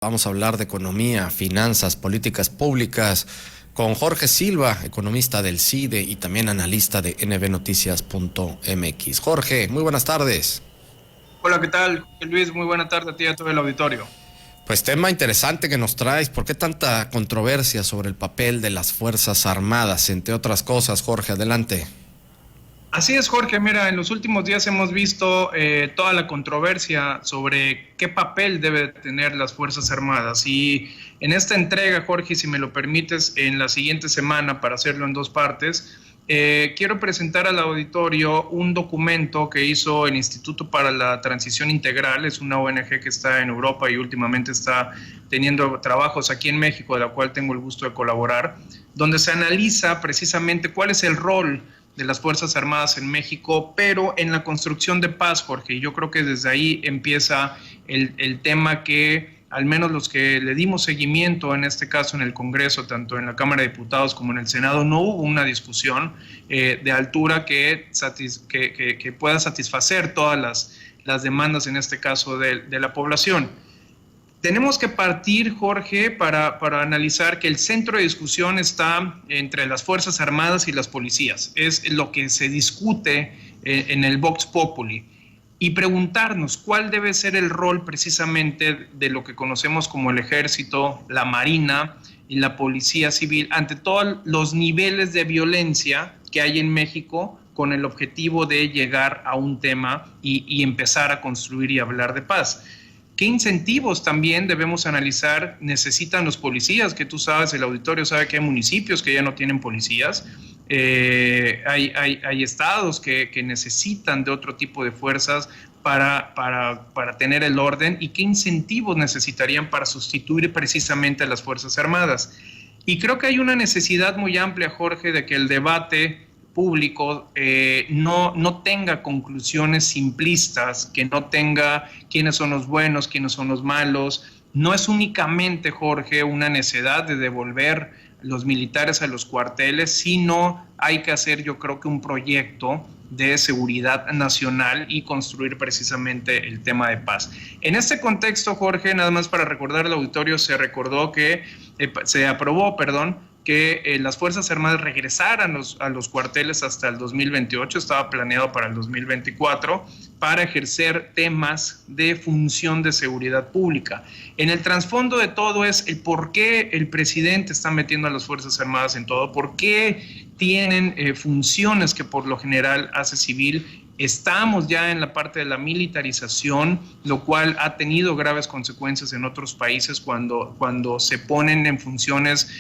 Vamos a hablar de economía, finanzas, políticas públicas con Jorge Silva, economista del CIDE y también analista de nbnoticias.mx. Jorge, muy buenas tardes. Hola, ¿qué tal? Luis, muy buena tarde a ti y a todo el auditorio. Pues tema interesante que nos traes. ¿Por qué tanta controversia sobre el papel de las Fuerzas Armadas, entre otras cosas? Jorge, adelante. Así es, Jorge. Mira, en los últimos días hemos visto toda la controversia sobre qué papel deben tener las Fuerzas Armadas. Y en esta entrega, Jorge, si me lo permites, en la siguiente semana, para hacerlo en dos partes, quiero presentar al auditorio un documento que hizo el Instituto para la Transición Integral. Es una ONG que está en Europa y últimamente está teniendo trabajos aquí en México, de la cual tengo el gusto de colaborar, donde se analiza precisamente cuál es el rol de las Fuerzas Armadas en México, pero en la construcción de paz, Jorge. Y yo creo que desde ahí empieza el tema que al menos los que le dimos seguimiento, en este caso en el Congreso, tanto en la Cámara de Diputados como en el Senado, no hubo una discusión de altura que pueda satisfacer todas las demandas, en este caso de la población. Tenemos que partir, Jorge, para analizar que el centro de discusión está entre las Fuerzas Armadas y las policías. Es lo que se discute en el Vox Populi. Y preguntarnos cuál debe ser el rol precisamente de lo que conocemos como el Ejército, la Marina y la Policía Civil ante todos los niveles de violencia que hay en México, con el objetivo de llegar a un tema y empezar a construir y hablar de paz. ¿Qué incentivos también debemos analizar necesitan los policías? Que tú sabes, el auditorio sabe que hay municipios que ya no tienen policías, hay estados que necesitan de otro tipo de fuerzas para tener el orden, y qué incentivos necesitarían para sustituir precisamente a las Fuerzas Armadas. Y creo que hay una necesidad muy amplia, Jorge, de que el debate público no tenga conclusiones simplistas, que no tenga quiénes son los buenos, quiénes son los malos. No es únicamente, Jorge, una necesidad de devolver los militares a los cuarteles, sino hay que hacer, yo creo que un proyecto de seguridad nacional y construir precisamente el tema de paz. En este contexto, Jorge, nada más para recordar al auditorio, se aprobó, que las Fuerzas Armadas regresaran a los cuarteles hasta el 2028, estaba planeado para el 2024, para ejercer temas de función de seguridad pública. En el trasfondo de todo es el por qué el presidente está metiendo a las Fuerzas Armadas en todo, por qué tienen funciones que por lo general hace civil. Estamos ya en la parte de la militarización, lo cual ha tenido graves consecuencias en otros países cuando se ponen en funciones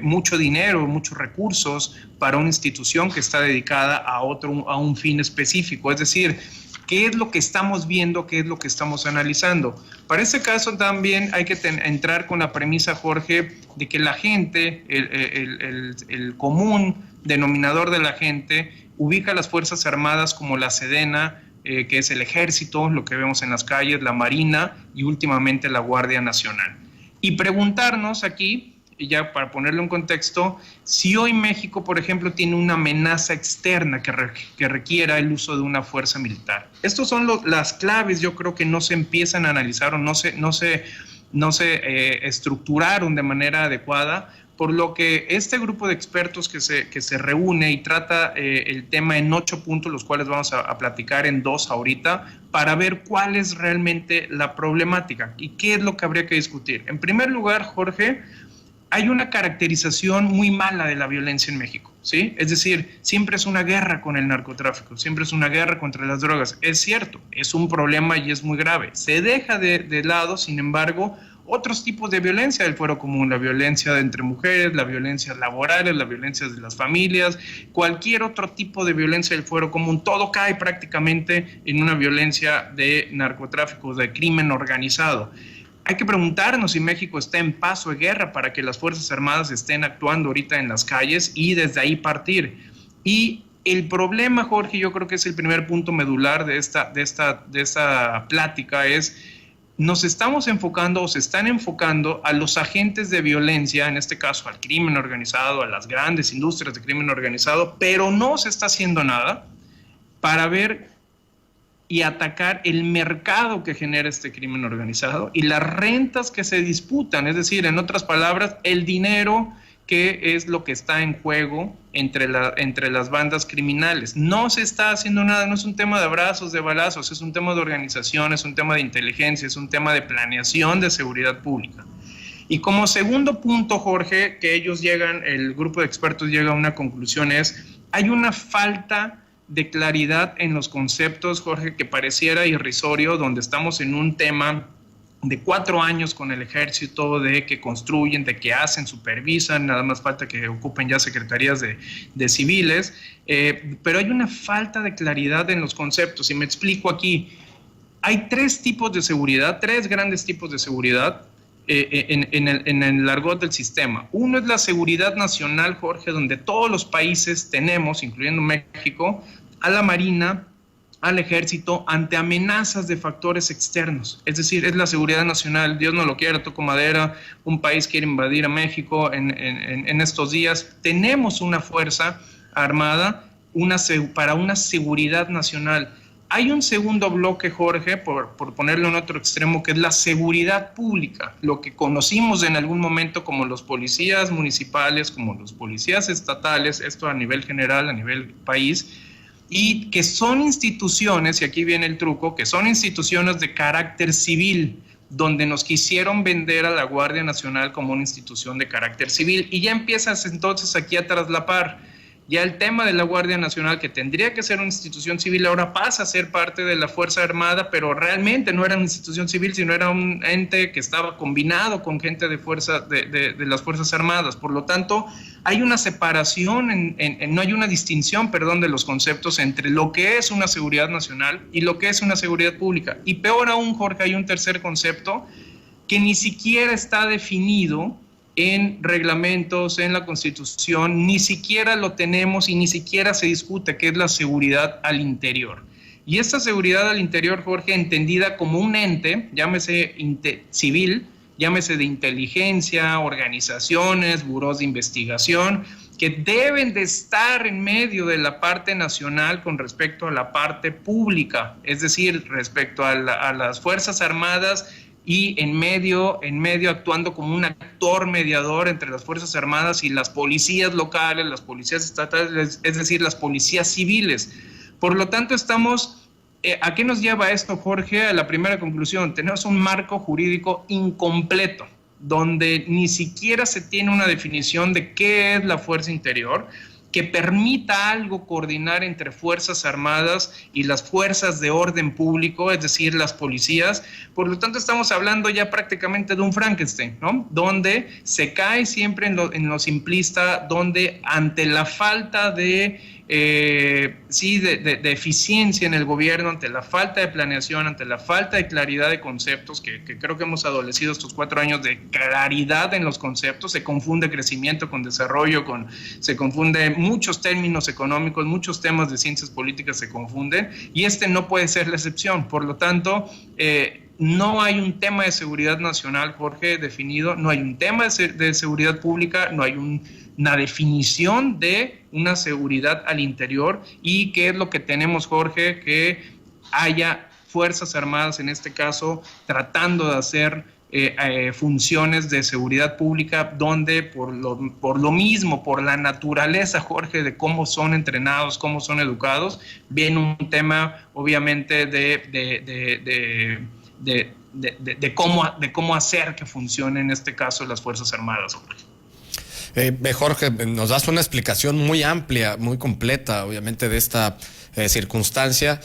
mucho dinero, muchos recursos para una institución que está dedicada a un fin específico. Es decir, ¿qué es lo que estamos viendo? ¿Qué es lo que estamos analizando? Para este caso también hay que entrar con la premisa, Jorge, de que la gente, el común denominador de la gente, ubica a las Fuerzas Armadas como la Sedena, que es el Ejército, lo que vemos en las calles, la Marina y últimamente la Guardia Nacional. Y preguntarnos aquí, ya para ponerlo en contexto, si hoy México, por ejemplo, tiene una amenaza externa que requiera el uso de una fuerza militar. Estos son las claves, yo creo, que no se empiezan a analizar o no se estructuraron de manera adecuada, por lo que este grupo de expertos que se reúne y trata el tema en 8 puntos, los cuales vamos a platicar en 2 ahorita, para ver cuál es realmente la problemática y qué es lo que habría que discutir. En primer lugar, Jorge, hay una caracterización muy mala de la violencia en México, ¿sí? Es decir, siempre es una guerra con el narcotráfico, siempre es una guerra contra las drogas. Es cierto, es un problema y es muy grave. Se deja de lado, sin embargo, otros tipos de violencia del fuero común, la violencia entre mujeres, la violencia laboral, la violencia de las familias, cualquier otro tipo de violencia del fuero común, todo cae prácticamente en una violencia de narcotráfico, de crimen organizado. Hay que preguntarnos si México está en paz o de guerra para que las Fuerzas Armadas estén actuando ahorita en las calles y desde ahí partir. Y el problema, Jorge, yo creo que es el primer punto medular de esta plática, es nos estamos enfocando o se están enfocando a los agentes de violencia, en este caso al crimen organizado, a las grandes industrias de crimen organizado, pero no se está haciendo nada para ver y atacar el mercado que genera este crimen organizado y las rentas que se disputan, es decir, en otras palabras, el dinero que es lo que está en juego entre las bandas criminales. No se está haciendo nada, no es un tema de abrazos, de balazos, es un tema de organización, es un tema de inteligencia, es un tema de planeación de seguridad pública. Y como segundo punto, Jorge, que el grupo de expertos llega a una conclusión es, hay una falta de claridad en los conceptos, Jorge, que pareciera irrisorio, donde estamos en un tema de 4 años con el ejército, de que construyen, de que hacen, supervisan, nada más falta que ocupen ya secretarías de civiles, pero hay una falta de claridad en los conceptos, y me explico aquí. Hay 3 tipos de seguridad, 3 grandes tipos de seguridad en el argot del sistema. Uno es la seguridad nacional, Jorge, donde todos los países tenemos, incluyendo México, a la Marina, al Ejército, ante amenazas de factores externos. Es decir, es la seguridad nacional. Dios no lo quiera, toco madera, un país quiere invadir a México en estos días. Tenemos una fuerza armada para una seguridad nacional. Hay un segundo bloque, Jorge, por ponerlo en otro extremo, que es la seguridad pública, lo que conocimos en algún momento como los policías municipales, como los policías estatales, esto a nivel general, a nivel país, y que son instituciones, y aquí viene el truco, que son instituciones de carácter civil, donde nos quisieron vender a la Guardia Nacional como una institución de carácter civil, y ya empiezas entonces aquí a traslapar. Ya el tema de la Guardia Nacional, que tendría que ser una institución civil, ahora pasa a ser parte de la Fuerza Armada, pero realmente no era una institución civil, sino era un ente que estaba combinado con gente de las Fuerzas Armadas. Por lo tanto, hay una separación, no hay una distinción, de los conceptos entre lo que es una seguridad nacional y lo que es una seguridad pública. Y peor aún, Jorge, hay un tercer concepto que ni siquiera está definido en reglamentos, en la Constitución, ni siquiera lo tenemos y ni siquiera se discute, que es la seguridad al interior. Y esta seguridad al interior, Jorge, entendida como un ente, llámese civil, llámese de inteligencia, organizaciones, burós de investigación, que deben de estar en medio de la parte nacional con respecto a la parte pública, es decir, respecto a las Fuerzas Armadas, y en medio actuando como un actor mediador entre las Fuerzas Armadas y las policías locales, las policías estatales, es decir, las policías civiles. Por lo tanto, ¿a qué nos lleva esto, Jorge? A la primera conclusión: tenemos un marco jurídico incompleto, donde ni siquiera se tiene una definición de qué es la fuerza interior, que permita algo coordinar entre Fuerzas Armadas y las fuerzas de orden público, es decir, las policías. Por lo tanto, estamos hablando ya prácticamente de un Frankenstein, ¿no? Donde se cae siempre en lo simplista, donde ante la falta de eficiencia en el gobierno, ante la falta de planeación, ante la falta de claridad de conceptos, que creo que hemos adolecido estos 4 años de claridad en los conceptos, se confunde crecimiento con desarrollo, se confunde muchos términos económicos, muchos temas de ciencias políticas se confunden, y no puede ser la excepción. Por lo tanto, no hay un tema de seguridad nacional, Jorge, definido, no hay un tema de seguridad pública, no hay una definición de una seguridad al interior. ¿Y qué es lo que tenemos, Jorge? Que haya Fuerzas Armadas, en este caso, tratando de hacer funciones de seguridad pública, donde por lo mismo, por la naturaleza, Jorge, de cómo son entrenados, cómo son educados, viene un tema, obviamente, de cómo hacer que funcionen, en este caso, las Fuerzas Armadas, Jorge. Jorge, nos das una explicación muy amplia, muy completa, obviamente, de esta circunstancia.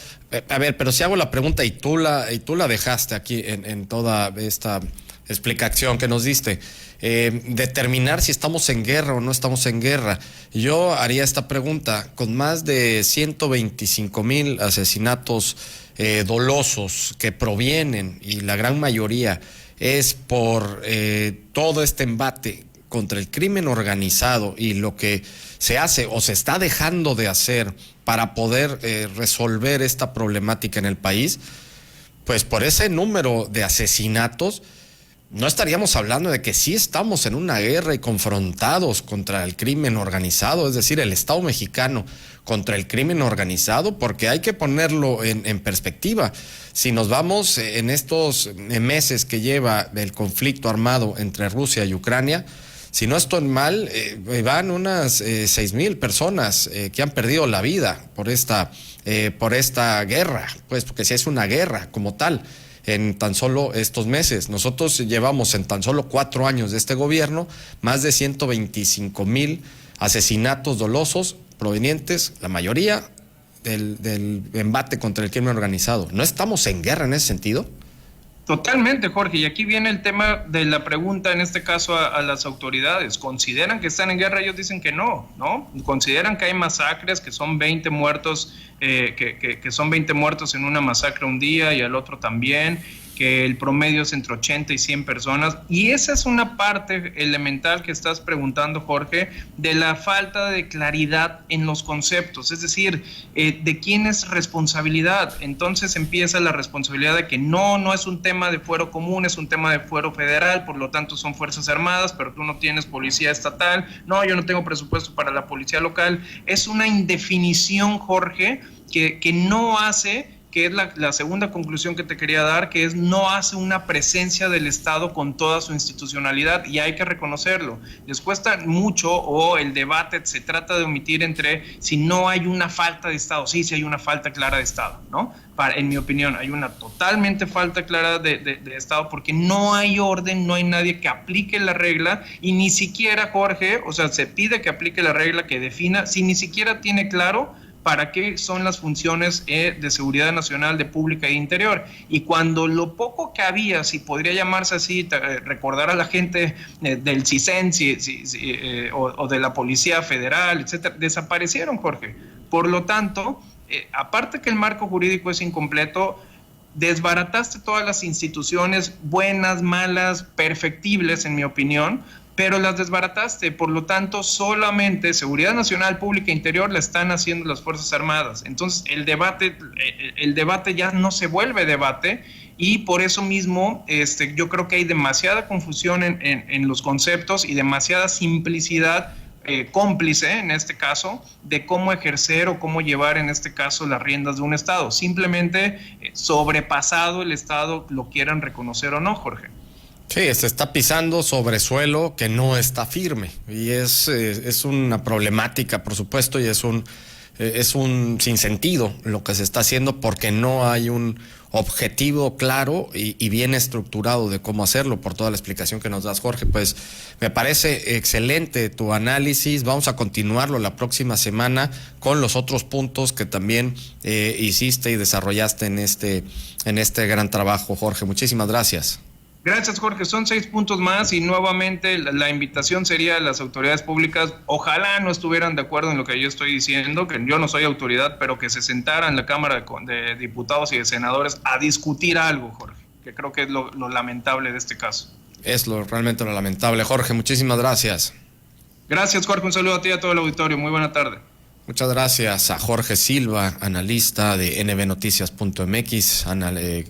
A ver, pero si hago la pregunta y tú la dejaste aquí en toda esta explicación que nos diste, determinar si estamos en guerra o no estamos en guerra. Yo haría esta pregunta: con más de 125,000 asesinatos dolosos que provienen, y la gran mayoría es por todo este embate contra el crimen organizado y lo que se hace o se está dejando de hacer para poder resolver esta problemática en el país, pues por ese número de asesinatos, no estaríamos hablando de que sí estamos en una guerra y confrontados contra el crimen organizado, es decir, el Estado mexicano contra el crimen organizado, porque hay que ponerlo en perspectiva. Si nos vamos en estos meses que lleva el conflicto armado entre Rusia y Ucrania, si no estoy mal, van unas 6,000 personas que han perdido la vida por esta guerra, pues porque si es una guerra como tal, en tan solo estos meses. Nosotros llevamos en tan solo 4 años de este gobierno más de 125,000 asesinatos dolosos provenientes, la mayoría, del embate contra el crimen organizado. ¿No estamos en guerra en ese sentido? Totalmente, Jorge. Y aquí viene el tema de la pregunta, en este caso a las autoridades. ¿Consideran que están en guerra? Ellos dicen que no, ¿no? Consideran que hay masacres, que son 20 muertos, que son 20 muertos en una masacre un día y al otro también, que el promedio es entre 80 y 100 personas. Y esa es una parte elemental que estás preguntando, Jorge, de la falta de claridad en los conceptos, es decir, de quién es responsabilidad. Entonces empieza la responsabilidad de que no es un tema de fuero común, es un tema de fuero federal, por lo tanto son Fuerzas Armadas, pero tú no tienes policía estatal, no, yo no tengo presupuesto para la policía local. Es una indefinición, Jorge, que no hace, que es la segunda conclusión que te quería dar, que es no hace una presencia del Estado con toda su institucionalidad, y hay que reconocerlo. Les cuesta mucho, o el debate se trata de omitir entre si no hay una falta de Estado. Sí hay una falta clara de Estado, ¿no? En mi opinión, hay una totalmente falta clara de Estado, porque no hay orden, no hay nadie que aplique la regla, y ni siquiera, Jorge, o sea, se pide que aplique la regla, que defina, si ni siquiera tiene claro para qué son las funciones de seguridad nacional, de pública e interior. Y cuando lo poco que había, si podría llamarse así, recordar a la gente del CISEN o de la Policía Federal, etcétera, desaparecieron, Jorge. Por lo tanto, aparte que el marco jurídico es incompleto, desbarataste todas las instituciones buenas, malas, perfectibles, en mi opinión, pero las desbarataste. Por lo tanto, solamente seguridad nacional, pública e interior la están haciendo las Fuerzas Armadas. Entonces, el debate ya no se vuelve debate, y por eso mismo yo creo que hay demasiada confusión en los conceptos y demasiada simplicidad cómplice, en este caso, de cómo ejercer o cómo llevar, en este caso, las riendas de un Estado. Simplemente sobrepasado el Estado, lo quieran reconocer o no, Jorge. Sí, se está pisando sobre suelo que no está firme, y es una problemática, por supuesto, y es un sinsentido lo que se está haciendo, porque no hay un objetivo claro y bien estructurado de cómo hacerlo. Por toda la explicación que nos das, Jorge, pues me parece excelente tu análisis. Vamos a continuarlo la próxima semana con los otros puntos que también hiciste y desarrollaste en este gran trabajo, Jorge. Muchísimas gracias. Gracias, Jorge. Son 6 puntos más, y nuevamente la invitación sería a las autoridades públicas, ojalá no estuvieran de acuerdo en lo que yo estoy diciendo, que yo no soy autoridad, pero que se sentaran en la Cámara de Diputados y de Senadores a discutir algo, Jorge, que creo que es lo lamentable de este caso. Es realmente lo lamentable. Jorge, muchísimas gracias. Gracias, Jorge. Un saludo a ti y a todo el auditorio. Muy buena tarde. Muchas gracias a Jorge Silva, analista de nbnoticias.mx,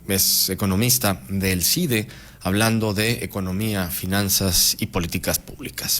es economista del CIDE, hablando de economía, finanzas y políticas públicas.